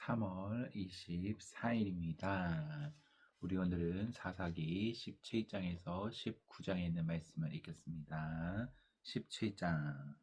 3월 24일입니다. 우리 오늘은 사사기 17장에서 19장에 있는 말씀을 읽겠습니다. 17장.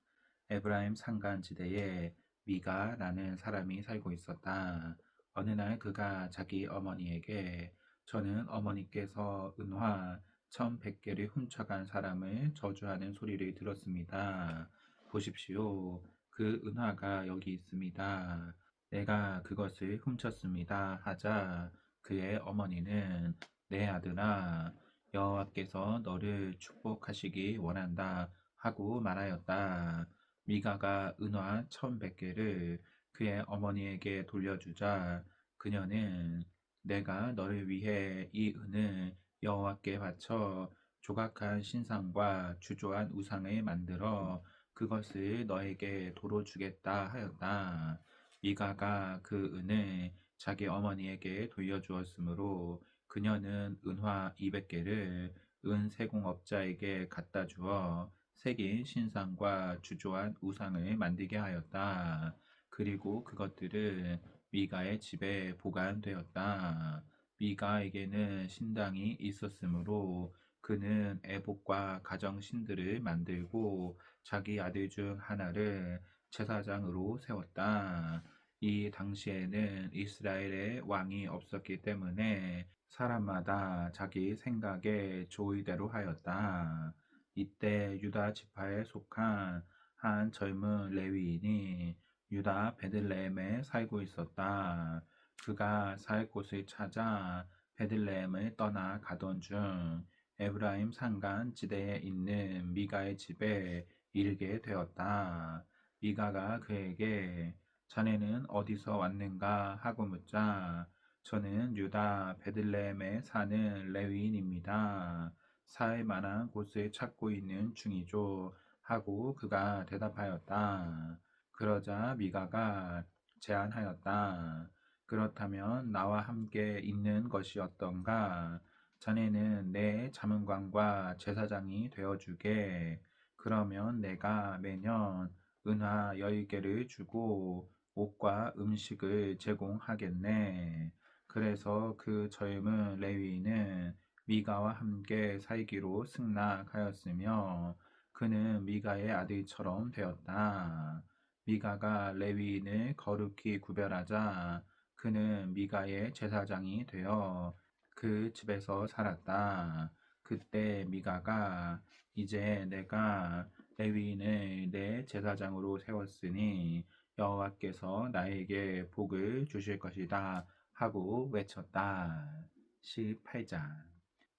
에브라임 산간지대에 미가라는 사람이 살고 있었다. 어느 날 그가 자기 어머니에게 저는 어머니께서 은화 1100개를 훔쳐간 사람을 저주하는 소리를 들었습니다. 보십시오. 그 은화가 여기 있습니다. 내가 그것을 훔쳤습니다. 하자 그의 어머니는 내 아들아, 여호와께서 너를 축복하시기 원한다 하고 말하였다. 미가가 은화 1100개를 그의 어머니에게 돌려주자 그녀는 내가 너를 위해 이 은을 여호와께 바쳐 조각한 신상과 주조한 우상을 만들어 그것을 너에게 도로 주겠다 하였다. 미가가 그 은을 자기 어머니에게 돌려주었으므로 그녀는 은화 200개를 은 세공업자에게 갖다 주어 새긴 신상과 주조한 우상을 만들게 하였다. 그리고 그것들은 미가의 집에 보관되었다. 미가에게는 신당이 있었으므로 그는 애복과 가정신들을 만들고 자기 아들 중 하나를 제사장으로 세웠다. 이 당시에는 이스라엘에 왕이 없었기 때문에 사람마다 자기 생각에 좋을대로 하였다. 이때 유다 지파에 속한 한 젊은 레위인이 유다 베들레헴에 살고 있었다. 그가 살 곳을 찾아 베들레헴을 떠나 가던 중 에브라임 산간 지대에 있는 미가의 집에 이르게 되었다. 미가가 그에게 자네는 어디서 왔는가 하고 묻자 저는 유다 베들레헴에 사는 레위인입니다. 살 만한 곳을 찾고 있는 중이죠 하고 그가 대답하였다. 그러자 미가가 제안하였다. 그렇다면 나와 함께 있는 것이 어떤가? 자네는 내 자문관과 제사장이 되어주게. 그러면 내가 매년 은화 10개를 주고 옷과 음식을 제공하겠네. 그래서 그 젊은 레위인은 미가와 함께 살기로 승낙하였으며 그는 미가의 아들처럼 되었다. 미가가 레위인을 거룩히 구별하자 그는 미가의 제사장이 되어 그 집에서 살았다. 그때 미가가 이제 내가 레위인을 내 제사장으로 세웠으니 여호와께서 나에게 복을 주실 것이다 하고 외쳤다. 18장.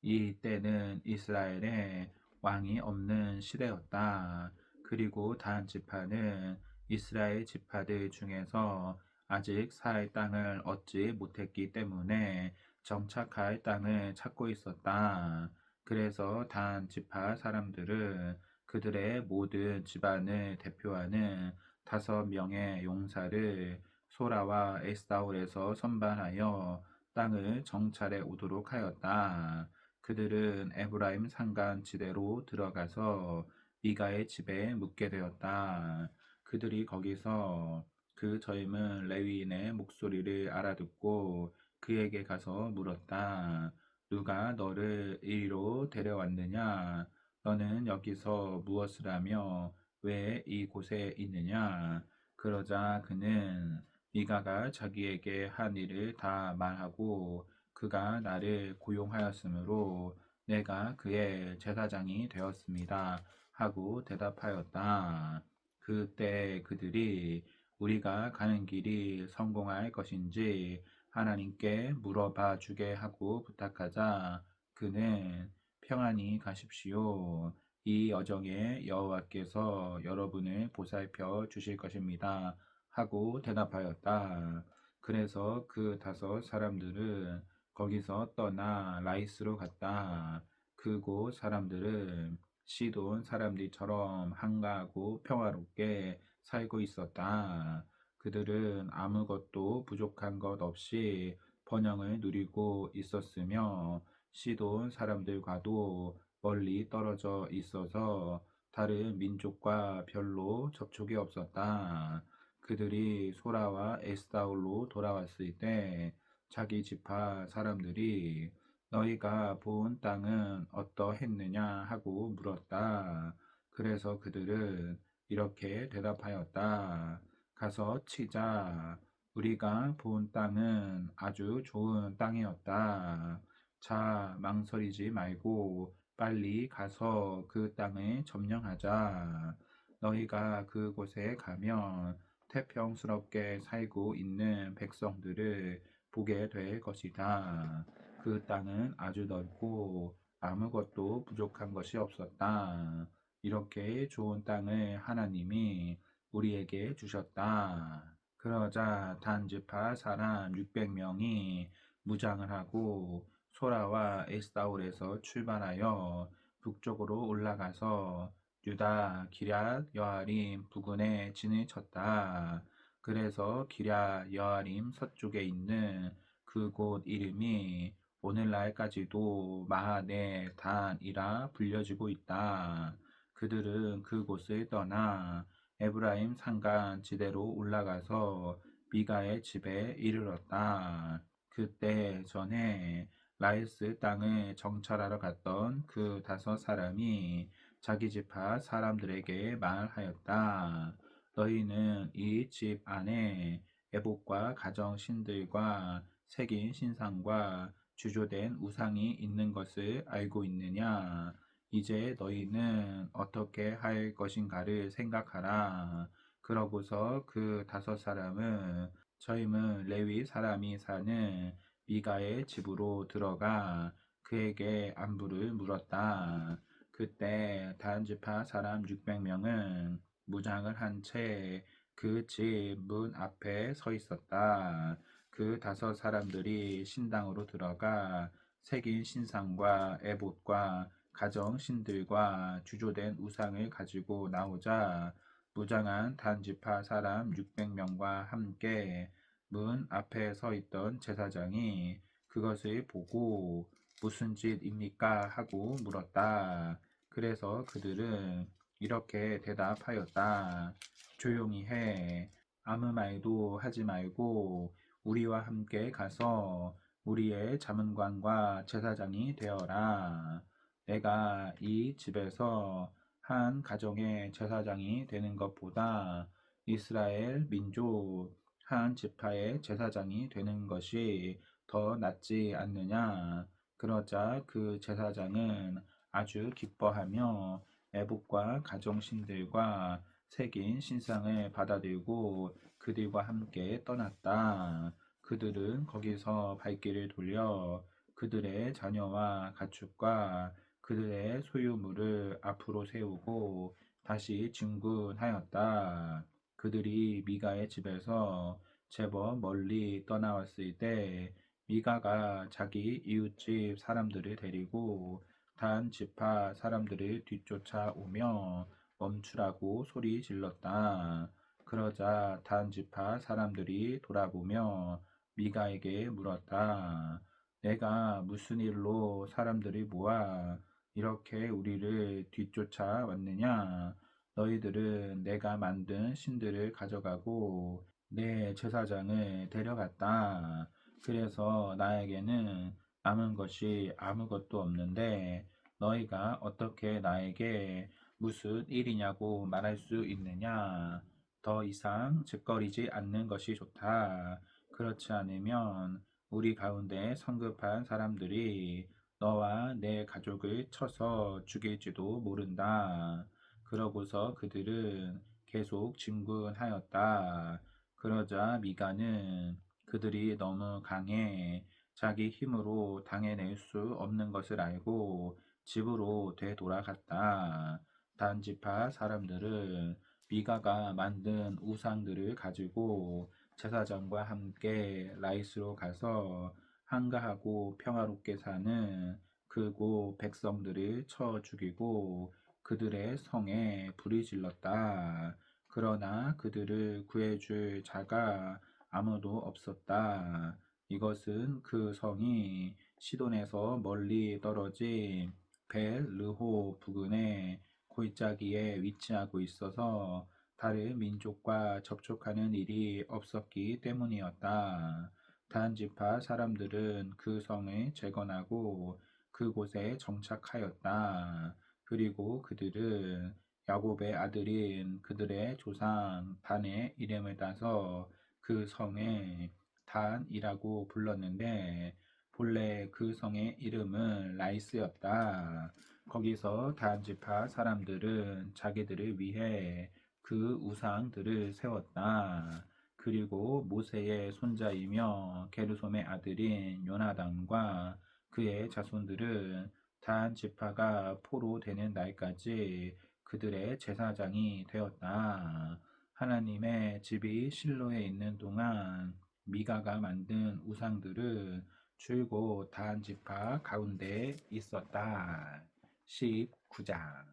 이때는 이스라엘에 왕이 없는 시대였다. 그리고 단 지파는 이스라엘 지파들 중에서 아직 살 땅을 얻지 못했기 때문에 정착할 땅을 찾고 있었다. 그래서 단 지파 사람들은 그들의 모든 집안을 대표하는 5명의 용사를 소라와 에스다올에서 선발하여 땅을 정찰해 오도록 하였다. 그들은 에브라임 산간 지대로 들어가서 미가의 집에 묵게 되었다. 그들이 거기서 그 젊은 레위인의 목소리를 알아듣고 그에게 가서 물었다. 누가 너를 이리로 데려왔느냐? 너는 여기서 무엇을 하며 왜 이곳에 있느냐? 그러자 그는 미가가 자기에게 한 일을 다 말하고 그가 나를 고용하였으므로 내가 그의 제사장이 되었습니다. 하고 대답하였다. 그때 그들이 우리가 가는 길이 성공할 것인지 하나님께 물어봐 주게 하고 부탁하자 그는 평안히 가십시오. 이 여정에 여호와께서 여러분을 보살펴 주실 것입니다. 하고 대답하였다. 그래서 그 5 사람들은 거기서 떠나 라이스로 갔다. 그곳 사람들은 시돈 사람들처럼 한가하고 평화롭게 살고 있었다. 그들은 아무것도 부족한 것 없이 번영을 누리고 있었으며 시돈 사람들과도 멀리 떨어져 있어서 다른 민족과 별로 접촉이 없었다. 그들이 소라와 에스다올로 돌아왔을 때 자기 지파 사람들이 너희가 본 땅은 어떠했느냐 하고 물었다. 그래서 그들은 이렇게 대답하였다. 가서 치자. 우리가 본 땅은 아주 좋은 땅이었다. 자, 망설이지 말고 빨리 가서 그 땅을 점령하자. 너희가 그곳에 가면 태평스럽게 살고 있는 백성들을 보게 될 것이다. 그 땅은 아주 넓고 아무것도 부족한 것이 없었다. 이렇게 좋은 땅을 하나님이 우리에게 주셨다. 그러자 단지파 사람 600명이 무장을 하고 소라와 에스다올에서 출발하여 북쪽으로 올라가서 유다 기럇 여아림 부근에 진을 쳤다. 그래서 기럇 여아림 서쪽에 있는 그곳 이름이 오늘날까지도 마하네 단이라 불려지고 있다. 그들은 그곳을 떠나 에브라임 산간 지대로 올라가서 미가의 집에 이르렀다. 그때 전에 라이스 땅을 정찰하러 갔던 그 5사람이 자기 지파 사람들에게 말하였다. 너희는 이 집 안에 애복과 가정 신들과 새긴 신상과 주조된 우상이 있는 것을 알고 있느냐? 이제 너희는 어떻게 할 것인가를 생각하라. 그러고서 그 5사람은 젊은 레위 사람이 사는 미가의 집으로 들어가 그에게 안부를 물었다. 그때 단지파 사람 600명은 무장을 한 채 그 집 문 앞에 서 있었다. 그 5사람들이 신당으로 들어가 새긴 신상과 에봇과 가정 신들과 주조된 우상을 가지고 나오자 무장한 단지파 사람 600명과 함께 문 앞에 서 있던 제사장이 그것을 보고 무슨 짓입니까? 하고 물었다. 그래서 그들은 이렇게 대답하였다. 조용히 해. 아무 말도 하지 말고 우리와 함께 가서 우리의 자문관과 제사장이 되어라. 내가 이 집에서 한 가정의 제사장이 되는 것보다 이스라엘 민족 한 지파의 제사장이 되는 것이 더 낫지 않느냐. 그러자 그 제사장은 아주 기뻐하며 애복과 가정신들과 새긴 신상을 받아들고 그들과 함께 떠났다. 그들은 거기서 발길을 돌려 그들의 자녀와 가축과 그들의 소유물을 앞으로 세우고 다시 진군하였다. 그들이 미가의 집에서 제법 멀리 떠나왔을 때 미가가 자기 이웃집 사람들을 데리고 단 지파 사람들을 뒤쫓아오며 멈추라고 소리 질렀다. 그러자 단 지파 사람들이 돌아보며 미가에게 물었다. 내가 무슨 일로 사람들이 모아 이렇게 우리를 뒤쫓아왔느냐? 너희들은 내가 만든 신들을 가져가고 내 제사장을 데려갔다. 그래서 나에게는 남은 것이 아무것도 없는데 너희가 어떻게 나에게 무슨 일이냐고 말할 수 있느냐? 더 이상 짓거리지 않는 것이 좋다. 그렇지 않으면 우리 가운데 성급한 사람들이 너와 내 가족을 쳐서 죽일지도 모른다. 그러고서 그들은 계속 진군하였다. 그러자 미가는 그들이 너무 강해 자기 힘으로 당해낼 수 없는 것을 알고 집으로 되돌아갔다. 단지파 사람들은 미가가 만든 우상들을 가지고 제사장과 함께 라이스로 가서 한가하고 평화롭게 사는 그곳 백성들을 쳐 죽이고 그들의 성에 불이 질렀다. 그러나 그들을 구해줄 자가 아무도 없었다. 이것은 그 성이 시돈에서 멀리 떨어진 벳 르호 부근의 골짜기에 위치하고 있어서 다른 민족과 접촉하는 일이 없었기 때문이었다. 단 지파 사람들은 그 성을 재건하고 그곳에 정착하였다. 그리고 그들은 야곱의 아들인 그들의 조상 단의 이름을 따서 그 성에 단이라고 불렀는데 본래 그 성의 이름은 라이스였다. 거기서 단 지파 사람들은 자기들을 위해 그 우상들을 세웠다. 그리고 모세의 손자이며 게르솜의 아들인 요나단과 그의 자손들은 단 지파가 포로되는 날까지 그들의 제사장이 되었다. 하나님의 집이 실로에 있는 동안 미가가 만든 우상들은 줄곧 단 지파 가운데 있었다. 19장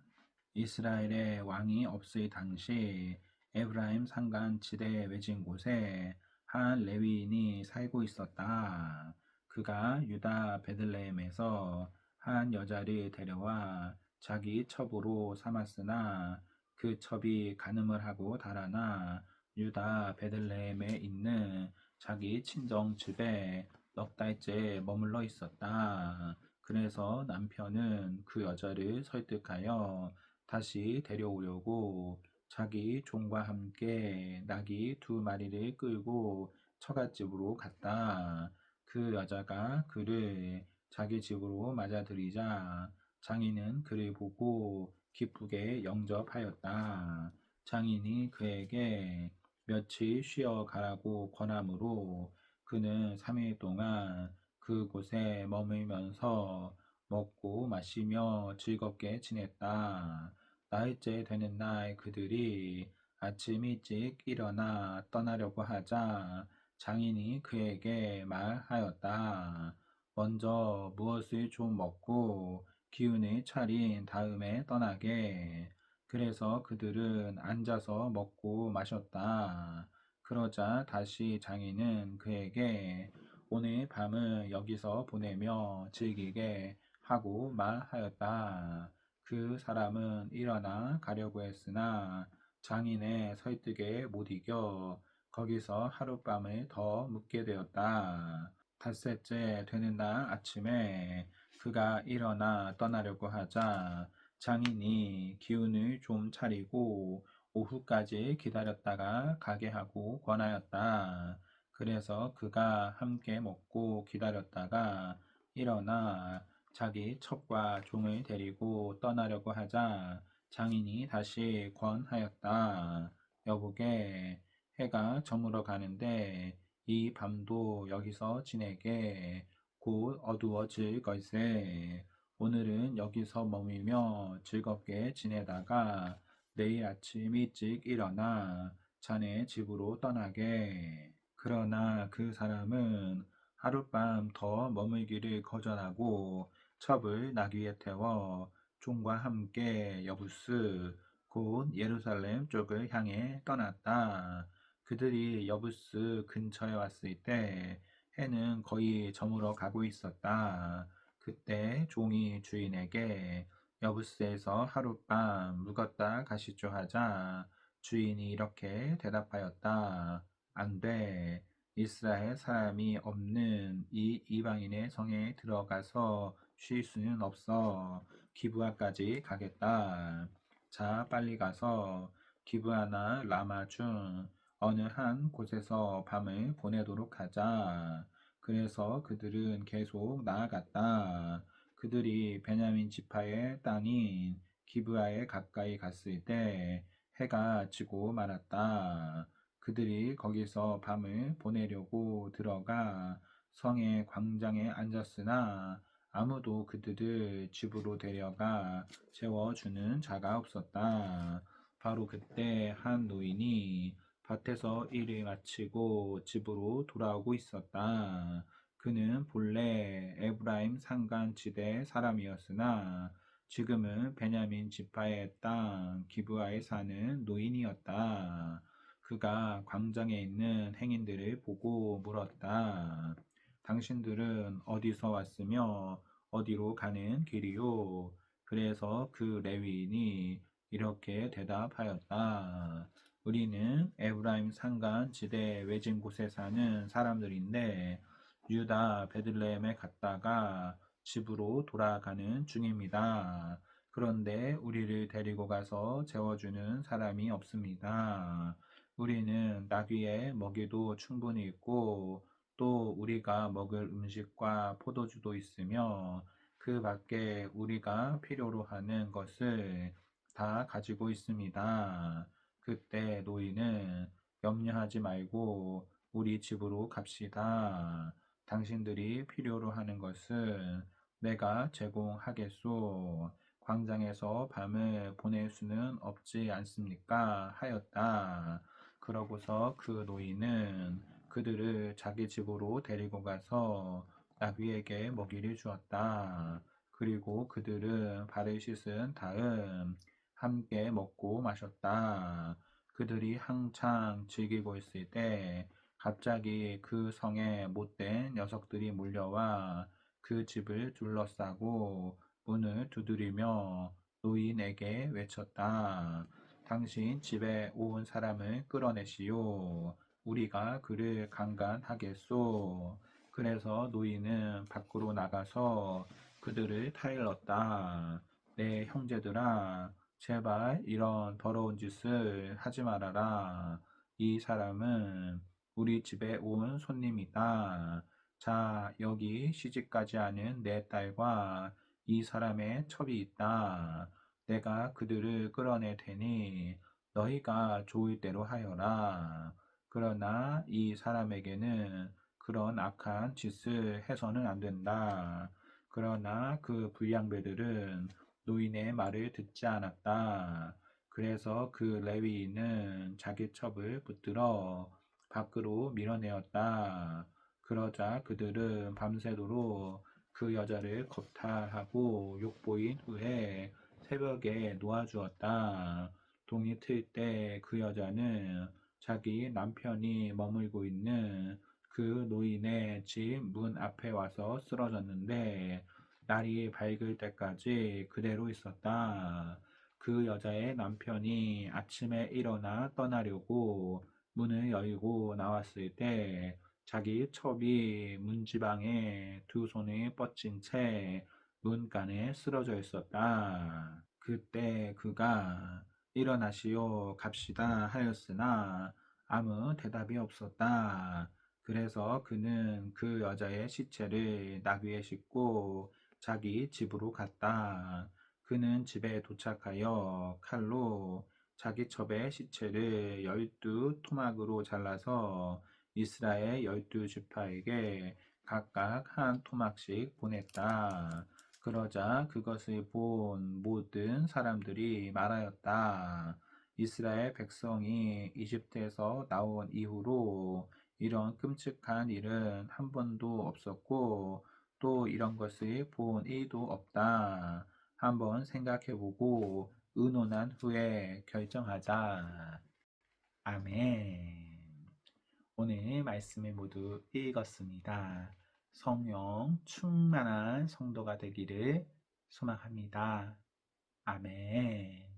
이스라엘의 왕이 없을 당시 에브라임 산간 지대 외진 곳에 한 레위인이 살고 있었다. 그가 유다 베들레헴에서 한 여자를 데려와 자기 첩으로 삼았으나 그 첩이 간음을 하고 달아나 유다 베들레헴에 있는 자기 친정 집에 넉 달째 머물러 있었다. 그래서 남편은 그 여자를 설득하여 다시 데려오려고 자기 종과 함께 나귀 2마리를 끌고 처갓집으로 갔다. 그 여자가 그를 자기 집으로 맞아들이자 장인은 그를 보고 기쁘게 영접하였다. 장인이 그에게 며칠 쉬어 가라고 권하므로 그는 3일 동안 그곳에 머물면서 먹고 마시며 즐겁게 지냈다. 나흘째 되는 날 그들이 아침 일찍 일어나 떠나려고 하자 장인이 그에게 말하였다. 먼저 무엇을 좀 먹고 기운을 차린 다음에 떠나게. 그래서 그들은 앉아서 먹고 마셨다. 그러자 다시 장인은 그에게 오늘 밤을 여기서 보내며 즐기게 하고 말하였다. 그 사람은 일어나 가려고 했으나 장인의 설득에 못 이겨 거기서 하룻밤을 더 묵게 되었다. 닷새째 되는 날 아침에 그가 일어나 떠나려고 하자 장인이 기운을 좀 차리고 오후까지 기다렸다가 가게 하고 권하였다. 그래서 그가 함께 먹고 기다렸다가 일어나 자기 첩과 종을 데리고 떠나려고 하자 장인이 다시 권하였다. 여보게, 해가 저물어 가는데 이 밤도 여기서 지내게. 곧 어두워질 걸세. 오늘은 여기서 머물며 즐겁게 지내다가 내일 아침 일찍 일어나 자네 집으로 떠나게. 그러나 그 사람은 하룻밤 더 머물기를 거절하고 첩을 나귀에 태워 종과 함께 여부스 곧 예루살렘 쪽을 향해 떠났다. 그들이 여부스 근처에 왔을 때 해는 거의 저물어 가고 있었다. 그때 종이 주인에게 여부스에서 하룻밤 묵었다 가시죠 하자 주인이 이렇게 대답하였다. 안 돼. 이스라엘 사람이 없는 이 이방인의 성에 들어가서 쉴 수는 없어. 기브아까지 가겠다. 자, 빨리 가서 기브아나 라마 중 어느 한 곳에서 밤을 보내도록 하자. 그래서 그들은 계속 나아갔다. 그들이 베냐민 지파의 땅인 기브아에 가까이 갔을 때 해가 지고 말았다. 그들이 거기서 밤을 보내려고 들어가 성의 광장에 앉았으나 아무도 그들을 집으로 데려가 재워주는 자가 없었다. 바로 그때 한 노인이 밭에서 일을 마치고 집으로 돌아오고 있었다. 그는 본래 에브라임 산간지대 사람이었으나 지금은 베냐민 지파의 땅 기브아에 사는 노인이었다. 그가 광장에 있는 행인들을 보고 물었다. 당신들은 어디서 왔으며 어디로 가는 길이요? 그래서 그 레위인이 이렇게 대답하였다. 우리는 에브라임 산간 지대 외진 곳에 사는 사람들인데 유다 베들레헴에 갔다가 집으로 돌아가는 중입니다. 그런데 우리를 데리고 가서 재워주는 사람이 없습니다. 우리는 나귀의 먹이도 충분히 있고 또 우리가 먹을 음식과 포도주도 있으며 그 밖에 우리가 필요로 하는 것을 다 가지고 있습니다. 그때 노인은 염려하지 말고 우리 집으로 갑시다. 당신들이 필요로 하는 것은 내가 제공하겠소. 광장에서 밤을 보낼 수는 없지 않습니까? 하였다. 그러고서 그 노인은 그들을 자기 집으로 데리고 가서 나귀에게 먹이를 주었다. 그리고 그들은 발을 씻은 다음 함께 먹고 마셨다. 그들이 한창 즐기고 있을 때 갑자기 그 성에 못된 녀석들이 몰려와 그 집을 둘러싸고 문을 두드리며 노인에게 외쳤다. 당신 집에 온 사람을 끌어내시오. 우리가 그를 강간하겠소. 그래서 노인은 밖으로 나가서 그들을 타일렀다. 내 형제들아, 제발 이런 더러운 짓을 하지 말아라. 이 사람은 우리 집에 온 손님이다. 자, 여기 시집가지 않은 내 딸과 이 사람의 첩이 있다. 내가 그들을 끌어낼 테니 너희가 좋을 대로 하여라. 그러나 이 사람에게는 그런 악한 짓을 해서는 안 된다. 그러나 그 불량배들은 노인의 말을 듣지 않았다. 그래서 그 레위인은 자기 첩을 붙들어 밖으로 밀어내었다. 그러자 그들은 밤새도록 그 여자를 겁탈하고 욕보인 후에 새벽에 놓아주었다. 동이 틀 때 그 여자는 자기 남편이 머물고 있는 그 노인의 집 문 앞에 와서 쓰러졌는데 날이 밝을 때까지 그대로 있었다. 그 여자의 남편이 아침에 일어나 떠나려고 문을 열고 나왔을 때 자기 첩이 문지방에 두 손을 뻗친 채 문간에 쓰러져 있었다. 그때 그가 일어나시오 갑시다 하였으나 아무 대답이 없었다. 그래서 그는 그 여자의 시체를 나귀에 싣고 자기 집으로 갔다. 그는 집에 도착하여 칼로 자기 첩의 시체를 12토막으로 잘라서 이스라엘 12지파에게 각각 한 토막씩 보냈다. 그러자 그것을 본 모든 사람들이 말하였다. 이스라엘 백성이 이집트에서 나온 이후로 이런 끔찍한 일은 한 번도 없었고 또 이런 것을 본 이도 없다. 한번 생각해보고 의논한 후에 결정하자. 아멘. 오늘 말씀을 모두 읽었습니다. 성령 충만한 성도가 되기를 소망합니다. 아멘.